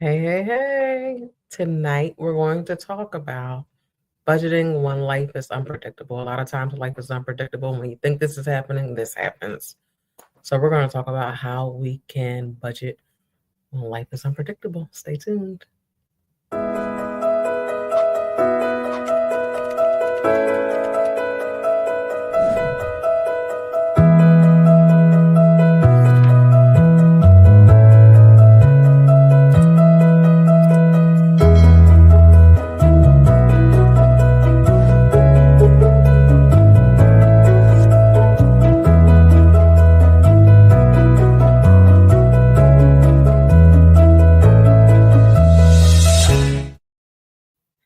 Hey. Tonight we're going to talk about budgeting when life is unpredictable. A lot of times life is unpredictable. When you think this is happening, this happens. So we're going to talk about how we can budget when life is unpredictable. Stay tuned.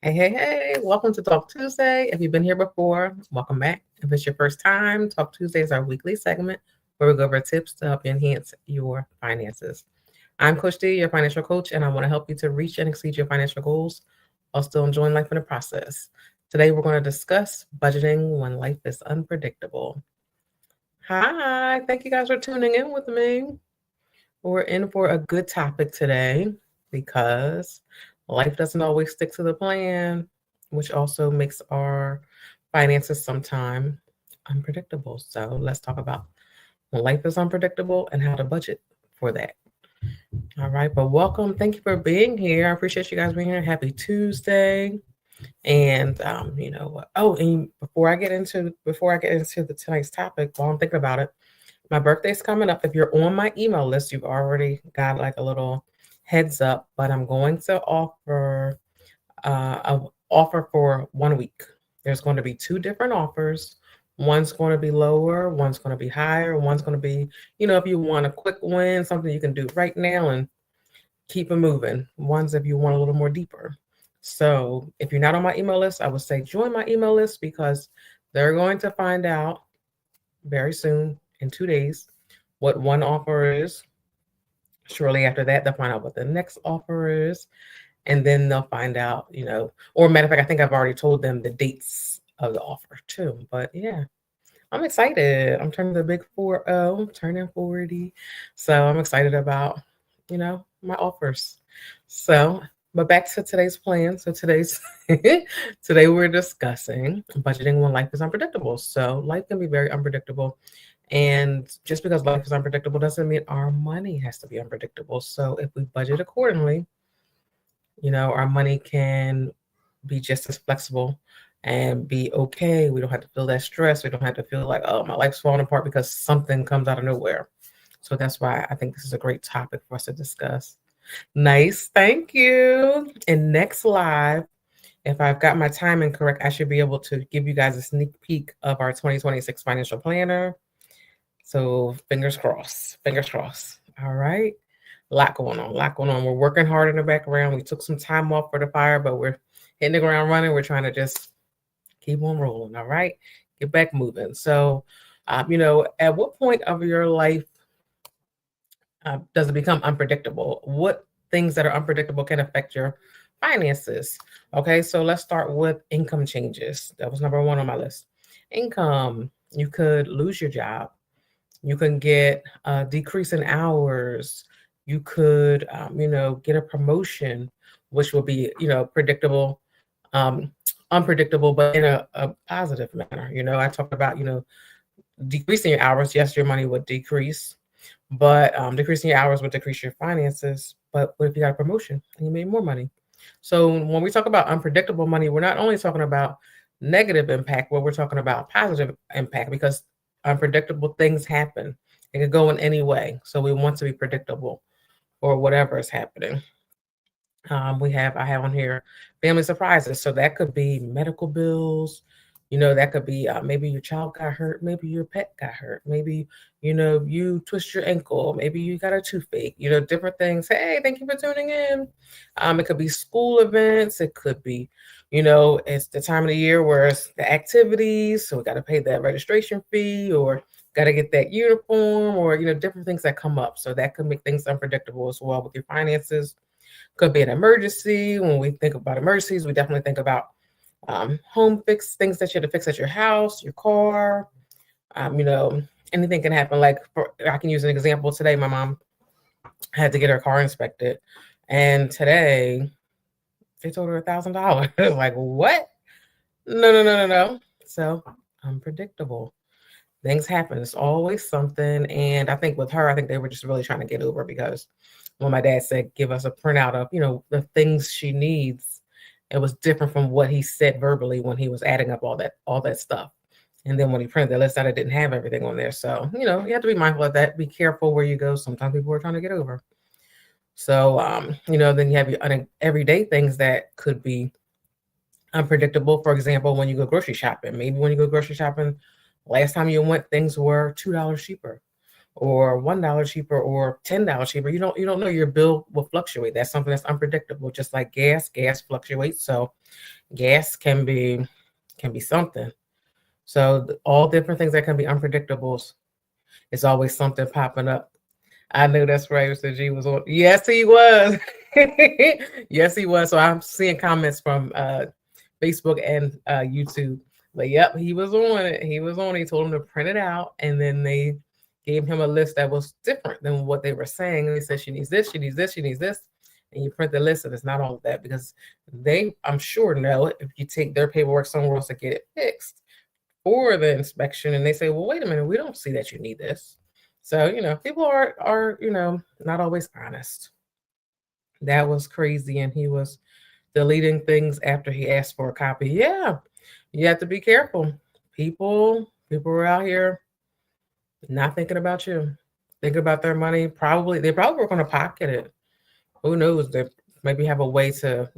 Hey. Welcome to Talk Tuesday. If you've been here before, welcome back. If it's your first time, Talk Tuesday is our weekly segment where we go over tips to help you enhance your finances. I'm Coach D, your financial coach, and I want to help you to reach and exceed your financial goals while still enjoying life in the process. Today, we're going to discuss budgeting when life is unpredictable. Hi, thank you guys for tuning in with me. We're in for a good topic today because life doesn't always stick to the plan, which also makes our finances sometime unpredictable. So let's talk about when life is unpredictable and how to budget for that. All right, but welcome. Thank you for being here. I appreciate you guys being here. Happy Tuesday. And and before I get into the tonight's topic, while I'm thinking about it, my birthday's coming up. If you're on my email list, you've already got like a little heads up, but I'm going to offer a offer for 1 week. There's going to be two different offers. One's going to be lower, one's going to be higher, one's going to be, if you want a quick win, something you can do right now and keep it moving. One's if you want a little more deeper. So if you're not on my email list, I would say join my email list because they're going to find out very soon in 2 days what one offer is. Shortly after that, they'll find out what the next offer is. And then they'll find out, or matter of fact, I think I've already told them the dates of the offer too. But yeah, I'm excited. I'm turning the big 40, turning 40. So I'm excited about, my offers. So, but back to today's plan. So today we're discussing budgeting when life is unpredictable. So life can be very unpredictable. And just because life is unpredictable doesn't mean our money has to be unpredictable. So if we budget accordingly, our money can be just as flexible and be okay. We don't have to feel that stress. We don't have to feel like, oh, my life's falling apart because something comes out of nowhere. So that's why I think this is a great topic for us to discuss. Nice. Thank you. And next live, if I've got my timing correct, I should be able to give you guys a sneak peek of our 2026 financial planner. So fingers crossed. Fingers crossed. All right. A lot going on. We're working hard in the background. We took some time off for the fire, but we're hitting the ground running. We're trying to just keep on rolling. All right. Get back moving. So, at what point of your life does it become unpredictable? What things that are unpredictable can affect your finances? Okay. So let's start with income changes. That was number one on my list. Income. You could lose your job. You can get a decrease in hours. You could, get a promotion, which will be, predictable, unpredictable, but in a positive manner. I talked about, decreasing your hours. Yes, your money would decrease, but decreasing your hours would decrease your finances. But what if you got a promotion and you made more money? So when we talk about unpredictable money, we're not only talking about negative impact, but we're talking about positive impact because unpredictable things happen. It could go in any way. So we want to be predictable for whatever is happening. I have on here family surprises. So that could be medical bills. That could be maybe your child got hurt, maybe your pet got hurt, maybe, you twist your ankle, maybe you got a toothache, different things. Hey, thank you for tuning in. It could be school events. It could be, it's the time of the year where it's the activities. So we got to pay that registration fee or got to get that uniform or, different things that come up. So that could make things unpredictable as well with your finances. Could be an emergency. When we think about emergencies, we definitely think about home fix things that you have to fix at your house, your car. Anything can happen. Like I can use an example today. My mom had to get her car inspected, And today they told her $1,000. Like, what? No. So unpredictable. Things happen. It's always something. And I think with her, I think they were just really trying to get over, because when my dad said, give us a printout of, the things she needs, it was different from what he said verbally when he was adding up all that stuff. And then when he printed the list out, it didn't have everything on there. So, you have to be mindful of that. Be careful where you go. Sometimes people are trying to get over. So, then you have your everyday things that could be unpredictable. For example, when you go grocery shopping, maybe when you go grocery shopping, last time you went, things were $2 cheaper, or $1 cheaper, or $10 cheaper. You don't know. Your bill will fluctuate. That's something that's unpredictable. Just like gas fluctuates. So gas can be something. So all different things that can be unpredictables. It's always something popping up. I knew that's right. Mr. G was on. Yes, he was. Yes, he was. So I'm seeing comments from Facebook and YouTube. But yep, he was on it. He was on it. He told him to print it out, and then they gave him a list that was different than what they were saying. And they said she needs this, she needs this, she needs this. And you print the list, and it's not all of that, because they, I'm sure, know if you take their paperwork somewhere else to get it fixed for the inspection, and they say, well, wait a minute, we don't see that you need this. So, people are not always honest. That was crazy. And he was deleting things after he asked for a copy. Yeah, you have to be careful. People are out here not thinking about you, thinking about their money. They probably were going to pocket it. Who knows? They maybe have a way to,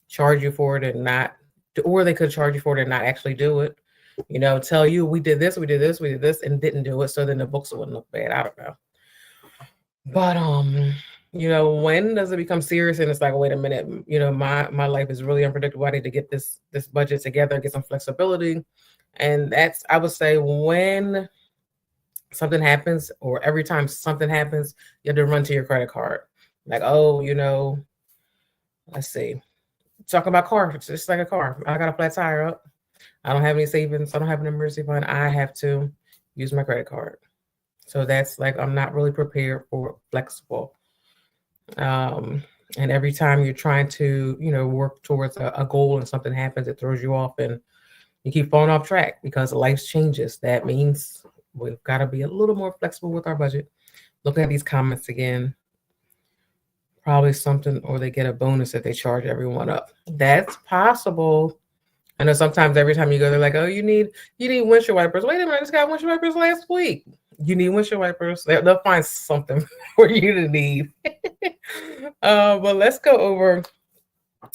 charge you for it and not, or they could charge you for it and not actually do it. Tell you we did this, and didn't do it. So then the books wouldn't look bad. I don't know. But when does it become serious and it's like, wait a minute, my life is really unpredictable. I need to get this budget together, get some flexibility. And that's, I would say, when something happens, or every time something happens, you have to run to your credit card. Like, oh, let's see. Talking about car, it's just like a car. I got a flat tire up. I don't have any savings. I don't have an emergency fund. I have to use my credit card. So that's like, I'm not really prepared for flexible. And every time you're trying to, work towards a goal and something happens, it throws you off and you keep falling off track because life changes. That means we've got to be a little more flexible with our budget. Looking at these comments again, probably something, or they get a bonus if they charge everyone up. That's possible. I know sometimes every time you go, they're like, oh, you need windshield wipers. Wait a minute, I just got windshield wipers last week. You need windshield wipers. They'll find something for you to need. But let's go over.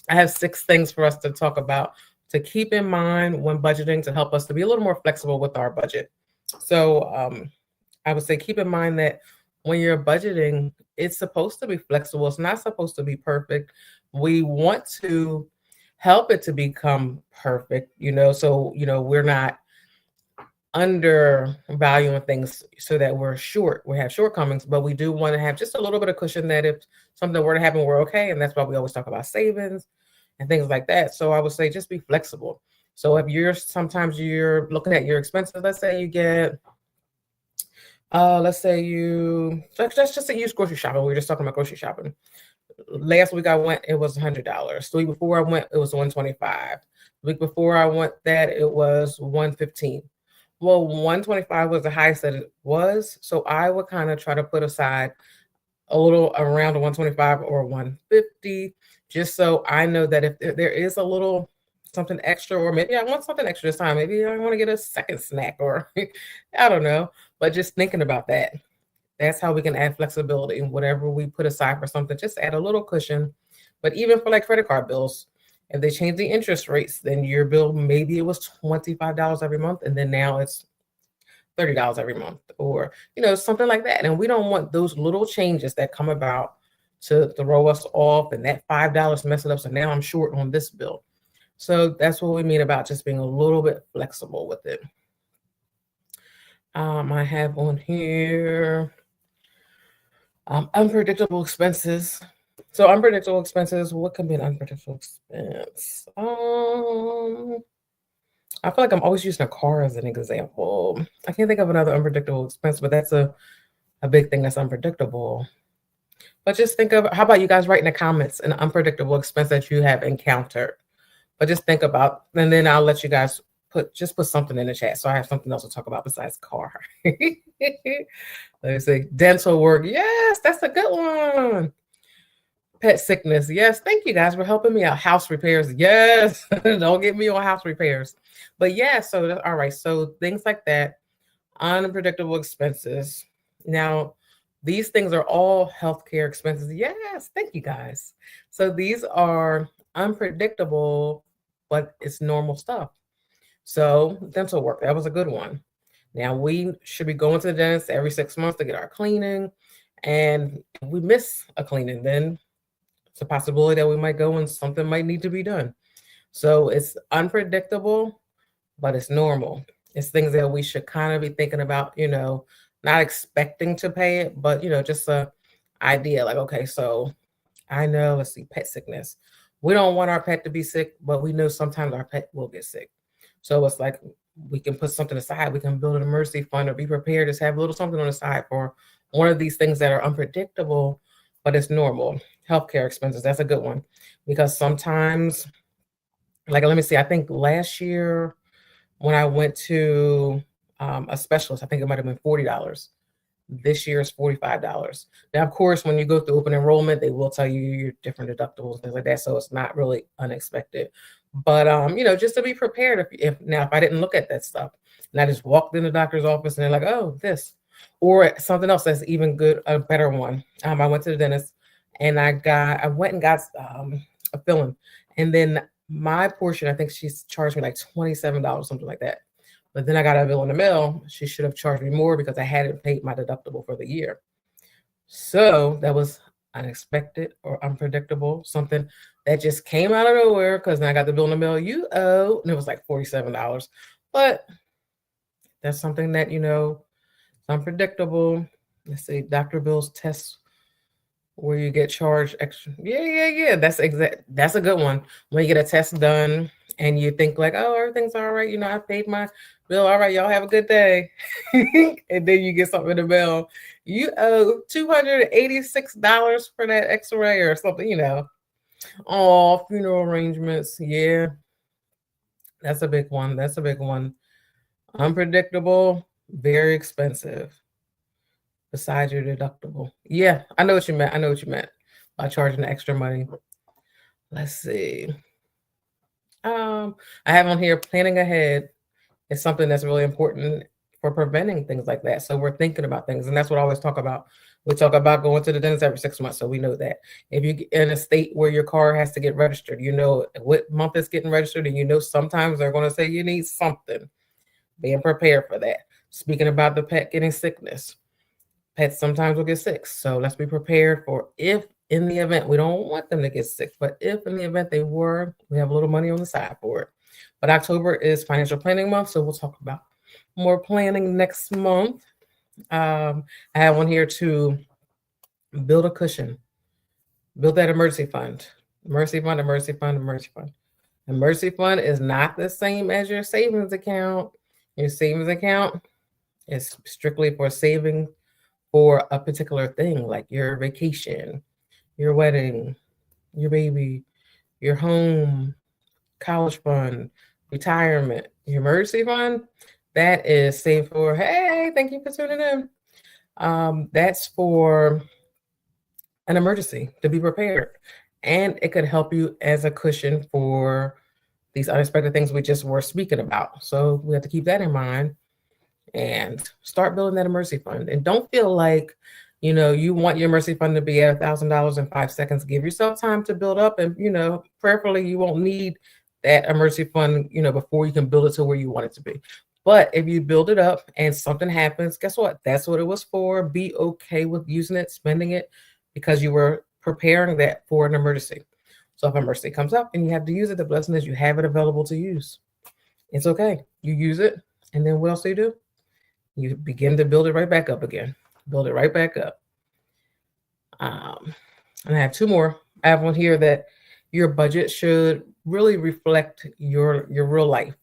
I have 6 things for us to talk about to keep in mind when budgeting, to help us to be a little more flexible with our budget. So I would say keep in mind that when you're budgeting, it's supposed to be flexible. It's not supposed to be perfect. We want to help it to become perfect, so, we're not undervaluing things so that we have shortcomings, but we do want to have just a little bit of cushion that if something were to happen, we're okay. And that's why we always talk about savings and things like that. So I would say just be flexible. So if sometimes you're looking at your expenses, let's say you get, let's just say use grocery shopping. We were just talking about grocery shopping. Last week I went, it was $100. The week before I went, it was $125. The week before I went, it was $115. Well, $125 was the highest that it was. So I would kind of try to put aside a little around the $125 or $150, just so I know that if there is a little something extra, or maybe I want something extra this time, maybe I want to get a second snack, or I don't know, but just thinking about that. That's how we can add flexibility. Whatever we put aside for something, just add a little cushion. But even for like credit card bills, if they change the interest rates, then your bill, maybe it was $25 every month, and then now it's $30 every month, or, something like that. And we don't want those little changes that come about to throw us off, and that $5 mess it up. So now I'm short on this bill. So that's what we mean about just being a little bit flexible with it. I have on here, unpredictable expenses. So unpredictable expenses, what can be an unpredictable expense? I feel like I'm always using a car as an example. I can't think of another unpredictable expense, but that's a big thing that's unpredictable. But just think of, how about you guys write in the comments an unpredictable expense that you have encountered? But just think about, and then I'll let you guys put something in the chat, so I have something else to talk about besides car. Let me see. Dental work. Yes, that's a good one. Pet sickness. Yes, thank you guys for helping me out. House repairs. Yes, don't get me on house repairs. But yeah, so all right. So things like that, unpredictable expenses. Now, these things are all healthcare expenses. Yes, thank you guys. So these are unpredictable, but it's normal stuff. So dental work, that was a good one. Now we should be going to the dentist every 6 months to get our cleaning. And if we miss a cleaning, then it's a possibility that we might go and something might need to be done. So it's unpredictable, but it's normal. It's things that we should kind of be thinking about, not expecting to pay it, but just a idea like, okay, so I know, let's see, pet sickness. We don't want our pet to be sick, but we know sometimes our pet will get sick. So it's like we can put something aside. We can build an emergency fund or be prepared to have a little something on the side for one of these things that are unpredictable, but it's normal. Healthcare expenses, that's a good one. Because sometimes, like, let me see, I think last year when I went to a specialist, I think it might have been $40. This year is $45. Now, of course, when you go through open enrollment, they will tell you your different deductibles, things like that. So it's not really unexpected. But just to be prepared, if I didn't look at that stuff and I just walked in the doctor's office and they're like, oh, this, or something else that's even good, a better one. I went to the dentist and I went and got a filling, and then my portion, I think she's charged me like $27, something like that. But then I got a bill in the mail. She should have charged me more because I hadn't paid my deductible for the year. So that was unexpected or unpredictable, something that just came out of nowhere, because then I got the bill in the mail, you owe, and it was like $47. But that's something that, it's unpredictable. Let's see, Dr. Bill's tests where you get charged extra. Yeah. That's a good one. When you get a test done and you think like, oh, everything's all right. I paid my bill. All right, y'all have a good day. And then you get something in the mail. You owe $286 for that x-ray or something, Oh, funeral arrangements. Yeah. That's a big one. Unpredictable, very expensive. Besides your deductible. Yeah, I know what you meant by charging the extra money. Let's see. I have on here, planning ahead is something that's really important for preventing things like that. So we're thinking about things, and that's what I always talk about. We talk about going to the dentist every 6 months, so we know that. If you're in a state where your car has to get registered, you know what month it's getting registered, and sometimes they're going to say you need something. Being prepared for that. Speaking about the pet getting sickness. Pets sometimes will get sick. So let's be prepared for, if in the event, we don't want them to get sick, but if in the event they were, we have a little money on the side for it. But October is financial planning month, so we'll talk about more planning next month. I have one here to build a cushion, build that emergency fund. Emergency fund is not the same as your savings account. Your savings account is strictly for saving for a particular thing, like your vacation, your wedding, your baby, your home, college fund, retirement. Your emergency fund, that is saved for, hey, thank you for tuning in. That's for an emergency, to be prepared. And it could help you as a cushion for these unexpected things we just were speaking about. So we have to keep that in mind and start building that emergency fund. And don't feel like, you want your emergency fund to be at $1,000 in 5 seconds. Give yourself time to build up, and, prayerfully you won't need that emergency fund, before you can build it to where you want it to be. But if you build it up and something happens, guess what? That's what it was for. Be okay with using it, spending it, because you were preparing that for an emergency. So if an emergency comes up and you have to use it, the blessing is you have it available to use. It's okay. You use it, and then what else do you do? You begin to build it right back up again. Build it right back up. And I have two more. I have one here that your budget should really reflect your real life.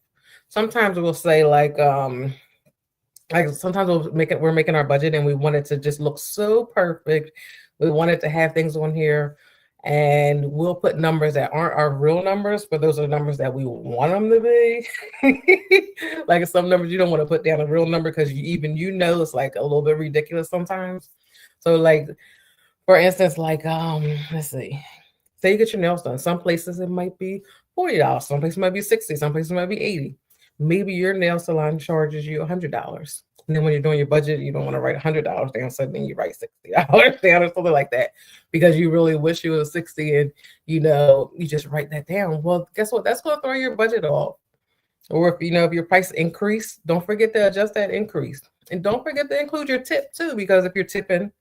Sometimes we'll say like sometimes we're making our budget and we want it to just look so perfect, We wanted to have things on here, and we'll put numbers that aren't our real numbers, but those are the numbers that we want them to be. Like some numbers you don't want to put down a real number because you know it's like a little bit ridiculous sometimes. So like for instance, like let's see. Say you get your nails done. Some places it might be $40. Some places might be $60. Some places might be $80. Maybe your nail salon charges you $100. And then when you're doing your budget, you don't want to write $100 down. So then you write $60 down or something like that because you really wish you was 60 and you just write that down. Well, guess what? That's going to throw your budget off. Or if your price increase, don't forget to adjust that increase. And don't forget to include your tip too, because if you're tipping,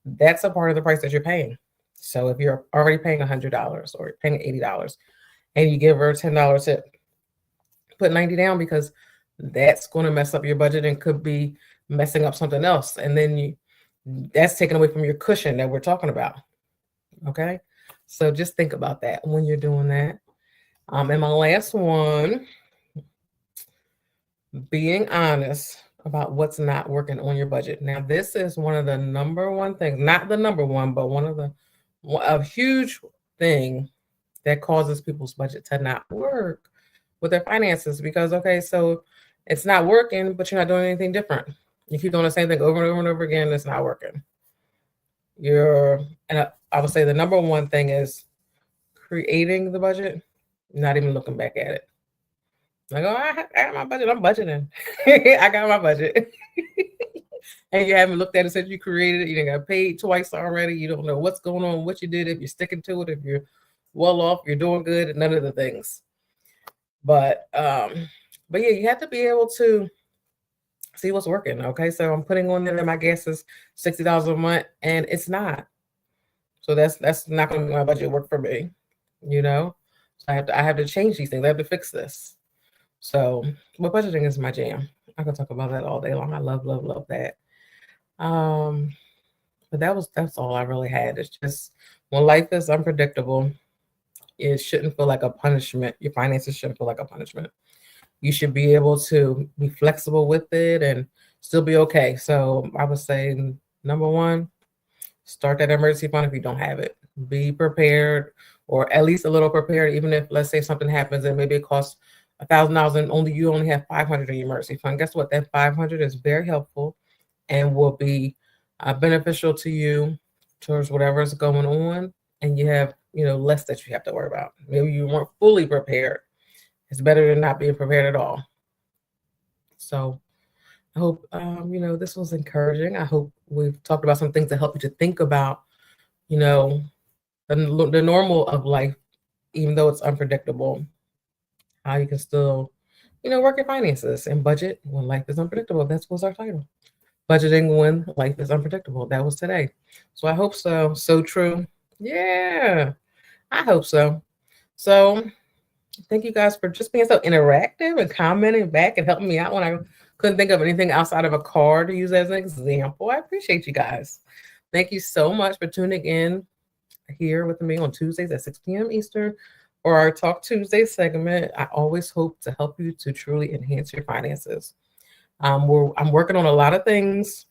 that's a part of the price that you're paying. So if you're already paying $100 or paying $80 and you give her a $10 tip, put 90 down because that's going to mess up your budget and could be messing up something else. And then that's taken away from your cushion that we're talking about. Okay. So just think about that when you're doing that. And my last one, being honest about what's not working on your budget. Now, this is one of the number one things, not the number one, but a huge thing that causes people's budget to not work with their finances because, okay, so it's not working, but you're not doing anything different. You keep doing the same thing over and over and over again, it's not working. I would say the number one thing is creating the budget, not even looking back at it. Like, oh, I got my budget. I'm budgeting. I got my budget. And you haven't looked at it since you created it. You didn't got paid twice already. You don't know what's going on, what you did, if you're sticking to it, if you're well off, you're doing good, and none of the things. But yeah, you have to be able to see what's working. Okay, so I'm putting on there that my gas is $60 a month, and it's not. So that's not going to make my budget work for me. So I have to change these things. I have to fix this. So, but budgeting is my jam. I can talk about that all day long. I love that. But that's all I really had. It's just when life is unpredictable, it shouldn't feel like a punishment. Your finances shouldn't feel like a punishment. You should be able to be flexible with it and still be okay. So I would say number one, start that emergency fund if you don't have it. Be prepared, or at least a little prepared, even if, let's say, something happens and maybe it costs $1,000 and you only have $500 in your emergency fund. Guess what? That $500 is very helpful and will be beneficial to you towards whatever is going on, and you have less that you have to worry about. Maybe you weren't fully prepared. It's better than not being prepared at all. So I hope this was encouraging. I hope we've talked about some things that help you to think about the normal of life, even though it's unpredictable. How you can still work your finances and budget when life is unpredictable. That was our title. Budgeting when life is unpredictable. That was today. So I hope so. So true. Yeah, I hope so. So thank you guys for just being so interactive and commenting back and helping me out when I couldn't think of anything outside of a card to use as an example. I appreciate you guys. Thank you so much for tuning in here with me on Tuesdays at 6 p.m. Eastern for our Talk Tuesday segment. I always hope to help you to truly enhance your finances. I'm working on a lot of things.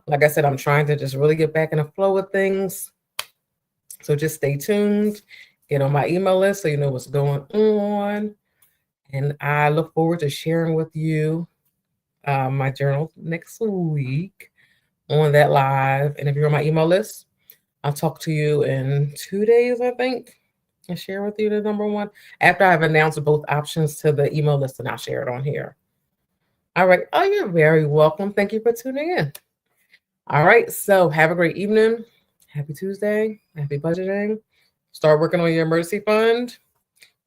Like I said, I'm trying to just really get back in the flow of things. So just stay tuned. Get on my email list so you know what's going on. And I look forward to sharing with you my journal next week on that live. And if you're on my email list, I'll talk to you in 2 days, I think, and share with you the number one. After I've announced both options to the email list, and I'll share it on here. All right. Oh, you're very welcome. Thank you for tuning in. All right. So have a great evening. Happy Tuesday. Happy budgeting. Start working on your emergency fund.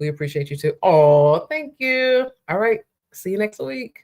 We appreciate you too. Oh, thank you. All right. See you next week.